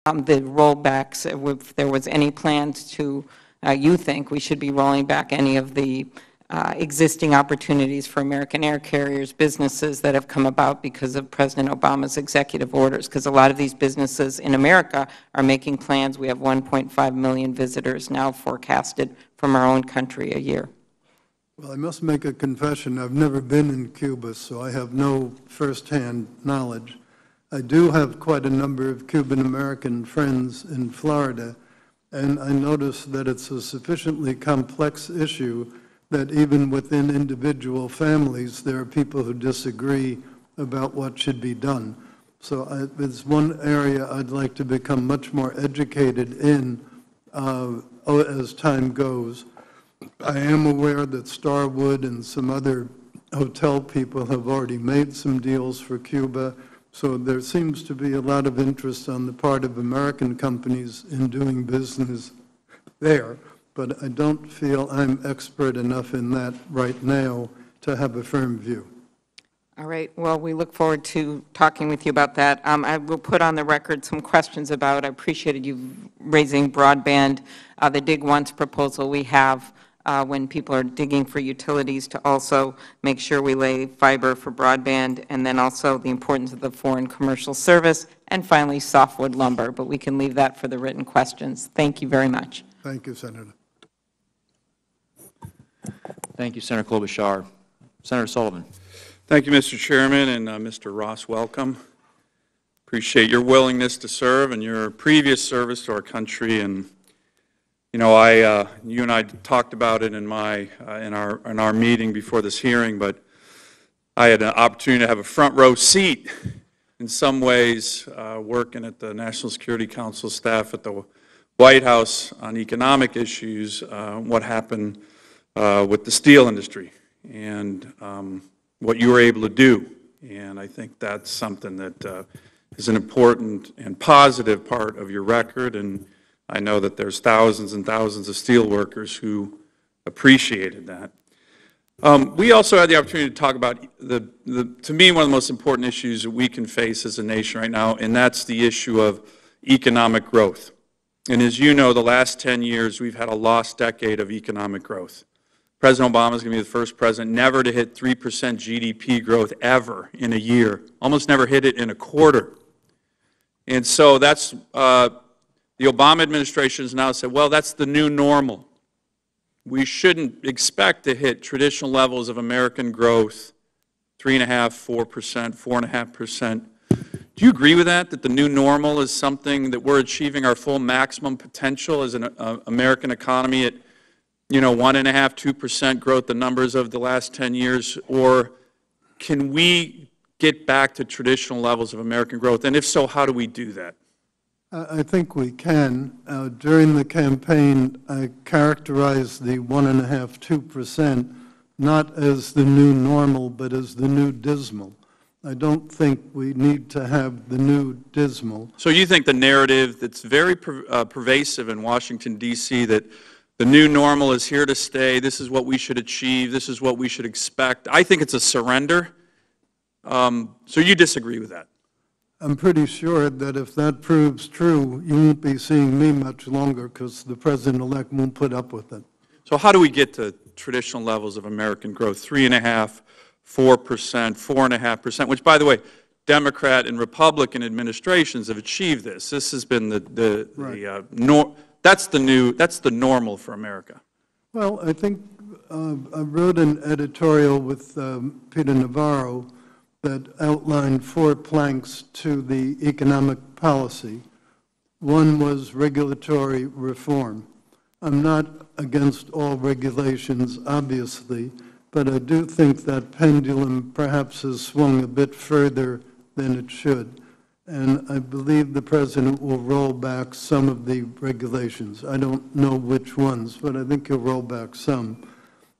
the rollbacks, if there was any plans to, you think we should be rolling back any of the existing opportunities for American air carriers, businesses that have come about because of President Obama's executive orders, because a lot of these businesses in America are making plans. We have 1.5 million visitors now forecasted from our own country a year. Well, I must make a confession. I've never been in Cuba, so I have no firsthand knowledge. I do have quite a number of Cuban-American friends in Florida, and I notice that it's a sufficiently complex issue that even within individual families, there are people who disagree about what should be done. So it's one area I'd like to become much more educated in as time goes. I am aware that Starwood and some other hotel people have already made some deals for Cuba, so there seems to be a lot of interest on the part of American companies in doing business there, but I don't feel I'm expert enough in that right now to have a firm view. All right. Well, we look forward to talking with you about that. I will put on the record some questions about, I appreciated you raising broadband, the Dig Once proposal we have when people are digging for utilities to also make sure we lay fiber for broadband, and then also the importance of the foreign commercial service, and finally softwood lumber. But we can leave that for the written questions. Thank you very much. Thank you, Senator. Thank you, Senator Klobuchar. Senator Sullivan. Thank you, Mr. Chairman, and Mr. Ross, welcome. Appreciate your willingness to serve and your previous service to our country. And you know, you and I talked about it in our meeting before this hearing, but I had an opportunity to have a front row seat in some ways, working at the National Security Council staff at the White House on economic issues, what happened with the steel industry and what you were able to do. And I think that's something that is an important and positive part of your record, and I know that there's thousands and thousands of steel workers who appreciated that. We also had the opportunity to talk about, to me, one of the most important issues that we can face as a nation right now, and that's the issue of economic growth. And as you know, the last 10 years, we've had a lost decade of economic growth. President Obama is going to be the first president never to hit 3% GDP growth ever in a year, almost never hit it in a quarter. And so that's, the Obama administration has now said, well, that's the new normal. We shouldn't expect to hit traditional levels of American growth, 3.5%, 4%, 4.5%. Do you agree with that, that the new normal is something that we're achieving our full maximum potential as an American economy at 1.5%, 2% growth, the numbers of the last 10 years, or can we get back to traditional levels of American growth? And if so, how do we do that? I think we can. During the campaign, I characterized the 1.5%, 2% not as the new normal, but as the new dismal. I don't think we need to have the new dismal. So you think the narrative that's very pervasive in Washington, D.C., that the new normal is here to stay, this is what we should achieve, this is what we should expect, I think it's a surrender. So you disagree with that? I'm pretty sure that if that proves true, you won't be seeing me much longer because the president-elect won't put up with it. So how do we get to traditional levels of American growth, 3.5%, 4%, 4.5%, which, by the way, Democrat and Republican administrations have achieved this. This has been that's the normal for America. Well, I think I wrote an editorial with Peter Navarro that outlined 4 planks to the economic policy. One was regulatory reform. I'm not against all regulations, obviously, but I do think that pendulum perhaps has swung a bit further than it should. And I believe the president will roll back some of the regulations. I don't know which ones, but I think he'll roll back some.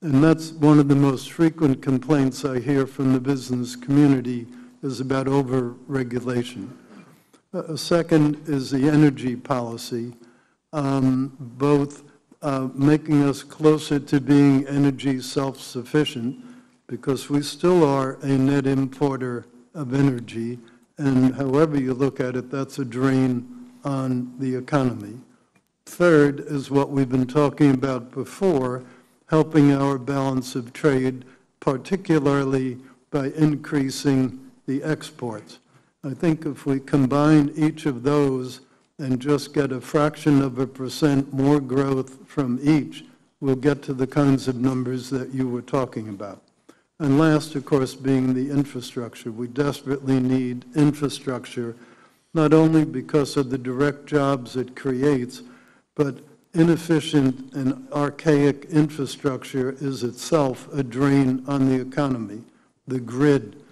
And that's one of the most frequent complaints I hear from the business community is about over-regulation. A second is the energy policy, both making us closer to being energy self-sufficient, because we still are a net importer of energy, and however you look at it, that's a drain on the economy. Third is what we've been talking about before, helping our balance of trade, particularly by increasing the exports. I think if we combine each of those and just get a fraction of a percent more growth from each, we'll get to the kinds of numbers that you were talking about. And last, of course, being the infrastructure. We desperately need infrastructure, not only because of the direct jobs it creates, but inefficient and archaic infrastructure is itself a drain on the economy. The grid,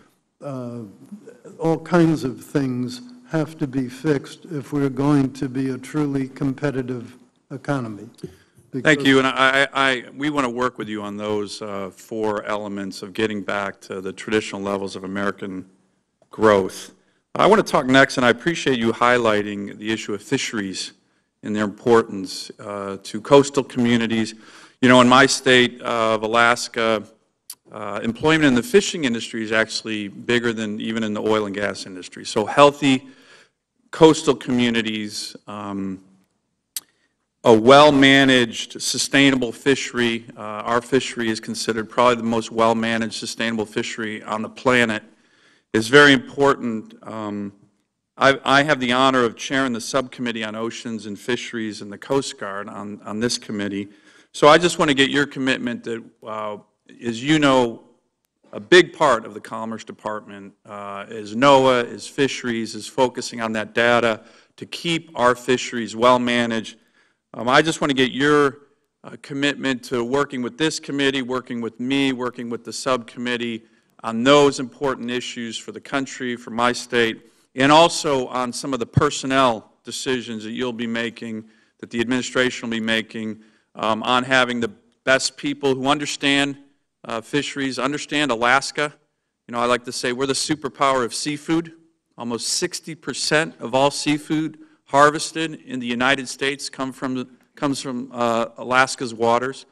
all kinds of things have to be fixed if we're going to be a truly competitive economy. Thank you, and we want to work with you on those 4 elements of getting back to the traditional levels of American growth. I want to talk next, and I appreciate you highlighting the issue of fisheries and their importance to coastal communities. You know, in my state of Alaska, employment in the fishing industry is actually bigger than even in the oil and gas industry. So healthy coastal communities, a well-managed, sustainable fishery. Our fishery is considered probably the most well-managed, sustainable fishery on the planet. Is very important. I have the honor of chairing the subcommittee on oceans and fisheries and the Coast Guard on this committee. So I just want to get your commitment that, as you know, a big part of the Commerce Department is NOAA, is fisheries, is focusing on that data to keep our fisheries well-managed. I just want to get your commitment to working with this committee, working with me, working with the subcommittee on those important issues for the country, for my state, and also on some of the personnel decisions that you'll be making, that the administration will be making, on having the best people who understand fisheries, understand Alaska. You know, I like to say we're the superpower of seafood. Almost 60% of all seafood harvested in the United States comes from Alaska's waters.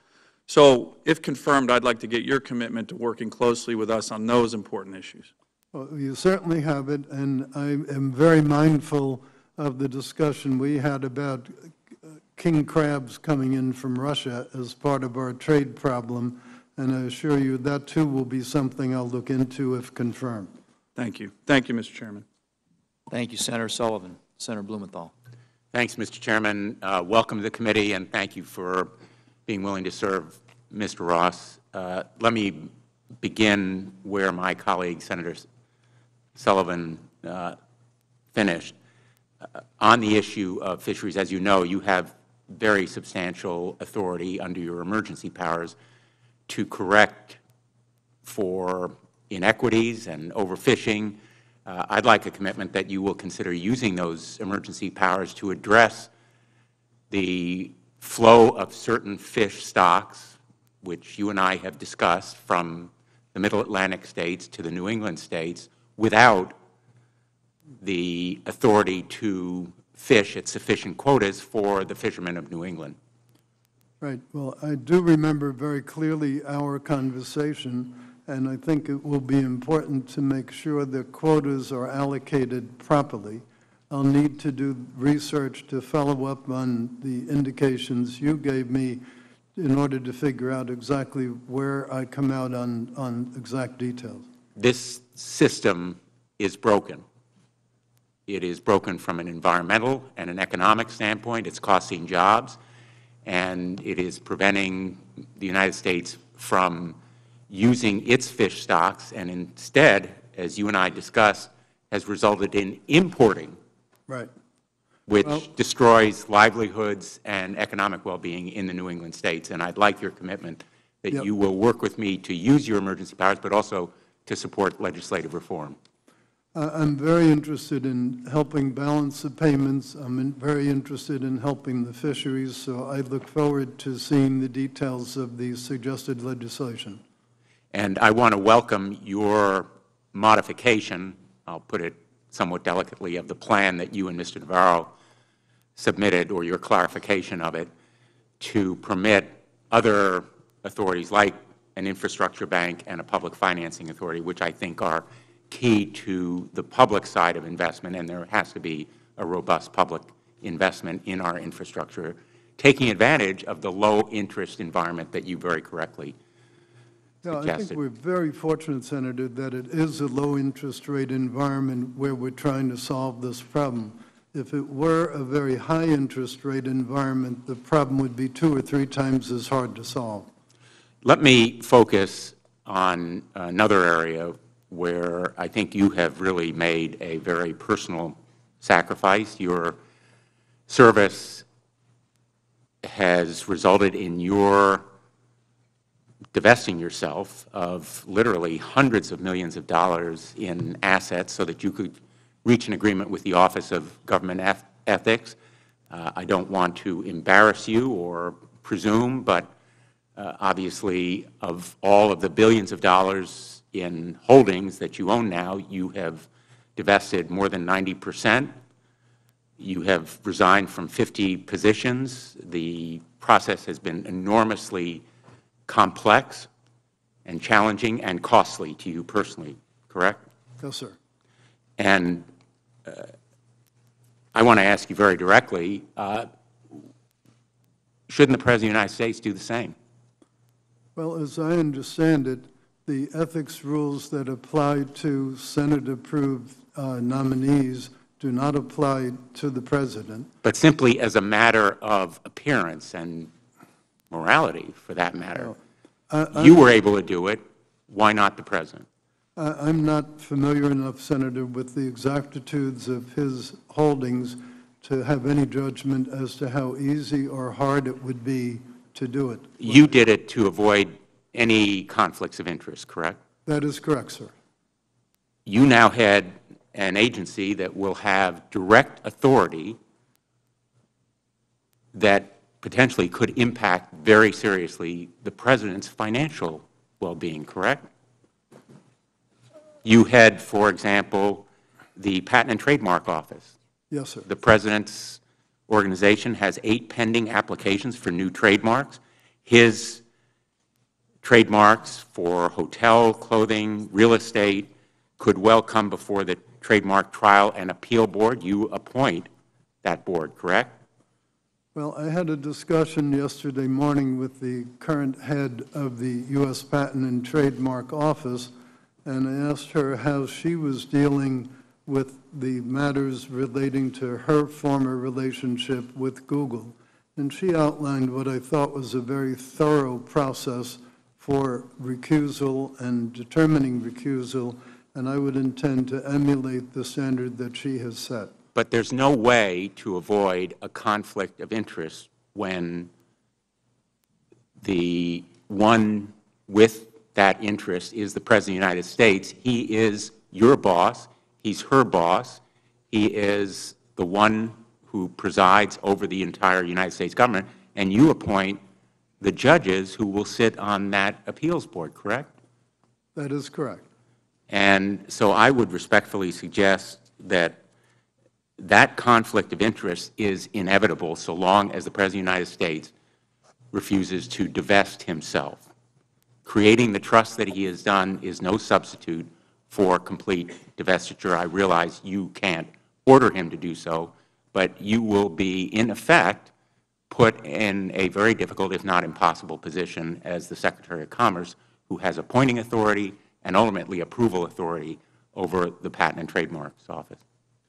So, if confirmed, I'd like to get your commitment to working closely with us on those important issues. Well, you certainly have it, and I am very mindful of the discussion we had about king crabs coming in from Russia as part of our trade problem, and I assure you that too will be something I'll look into if confirmed. Thank you. Thank you, Mr. Chairman. Thank you, Senator Sullivan. Senator Blumenthal. Thanks, Mr. Chairman. Welcome to the committee, and thank you for being willing to serve Mr. Ross. Let me begin where my colleague, Senator Sullivan, finished. On the issue of fisheries, as you know, you have very substantial authority under your emergency powers to correct for inequities and overfishing. I'd like a commitment that you will consider using those emergency powers to address the flow of certain fish stocks, which you and I have discussed, from the Middle Atlantic states to the New England states, without the authority to fish at sufficient quotas for the fishermen of New England. Right. Well, I do remember very clearly our conversation, and I think it will be important to make sure that quotas are allocated properly. I'll need to do research to follow up on the indications you gave me in order to figure out exactly where I come out on exact details. This system is broken. It is broken from an environmental and an economic standpoint. It's costing jobs, and it is preventing the United States from using its fish stocks, and instead, as you and I discussed, has resulted in importing, Right. which destroys livelihoods and economic well-being in the New England states. And I'd like your commitment that Yep. you will work with me to use your emergency powers, but also to support legislative reform. I'm very interested in helping balance the payments. I'm very interested in helping the fisheries, so I look forward to seeing the details of the suggested legislation. And I want to welcome your modification, I'll put it somewhat delicately, of the plan that you and Mr. Navarro submitted, or your clarification of it, to permit other authorities like an infrastructure bank and a public financing authority, which I think are key to the public side of investment, and there has to be a robust public investment in our infrastructure, taking advantage of the low-interest environment that you very correctly Yeah, I suggested. think we're very fortunate, Senator, that it is a low-interest rate environment where we're trying to solve this problem. If it were a very high-interest rate environment, the problem would be 2 or 3 times as hard to solve. Let me focus on another area where I think you have really made a very personal sacrifice. Your service has resulted in your divesting yourself of literally hundreds of millions of dollars in assets so that you could reach an agreement with the Office of Government Ethics. I don't want to embarrass you or presume, but obviously of all of the billions of dollars in holdings that you own now, you have divested more than 90%. You have resigned from 50 positions. The process has been enormously complex and challenging and costly to you personally, correct? Yes, sir. And I want to ask you very directly, shouldn't the President of the United States do the same? Well, as I understand it, the ethics rules that apply to Senate-approved nominees do not apply to the President. But simply as a matter of appearance and morality, for that matter. You were able to do it. Why not the President? I'm not familiar enough, Senator, with the exactitudes of his holdings to have any judgment as to how easy or hard it would be to do it. You did it to avoid any conflicts of interest, correct? That is correct, sir. You now head an agency that will have direct authority that potentially could impact very seriously the President's financial well-being, correct? You head, for example, the Patent and Trademark Office. Yes, sir. The President's organization has 8 pending applications for new trademarks. His trademarks for hotel, clothing, real estate could well come before the Trademark Trial and Appeal Board. You appoint that board, correct? Well, I had a discussion yesterday morning with the current head of the U.S. Patent and Trademark Office, and I asked her how she was dealing with the matters relating to her former relationship with Google. And she outlined what I thought was a very thorough process for recusal and determining recusal, and I would intend to emulate the standard that she has set. But there's no way to avoid a conflict of interest when the one with that interest is the President of the United States. He is your boss. He's her boss. He is the one who presides over the entire United States government, and you appoint the judges who will sit on that appeals board, correct? That is correct. And so I would respectfully suggest that that conflict of interest is inevitable so long as the President of the United States refuses to divest himself. Creating the trust that he has done is no substitute for complete divestiture. I realize you can't order him to do so, but you will be, in effect, put in a very difficult, if not impossible, position as the Secretary of Commerce, who has appointing authority and ultimately approval authority over the Patent and Trademarks Office.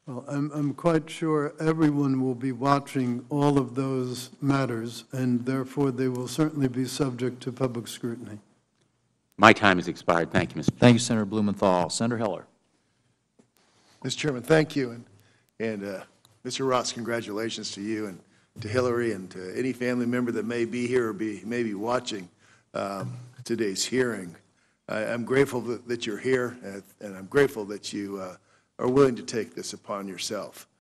Well, I'm quite sure everyone will be watching all of those matters, and therefore they will certainly be subject to public scrutiny. My time has expired. Thank you, Mr. Chairman. Thank you, Senator Blumenthal. Senator Heller. Mr. Chairman, thank you. And Mr. Ross, congratulations to you and to Hillary and to any family member that may be here or may be watching today's hearing. I'm grateful that you're here, and I'm grateful that you are willing to take this upon yourself.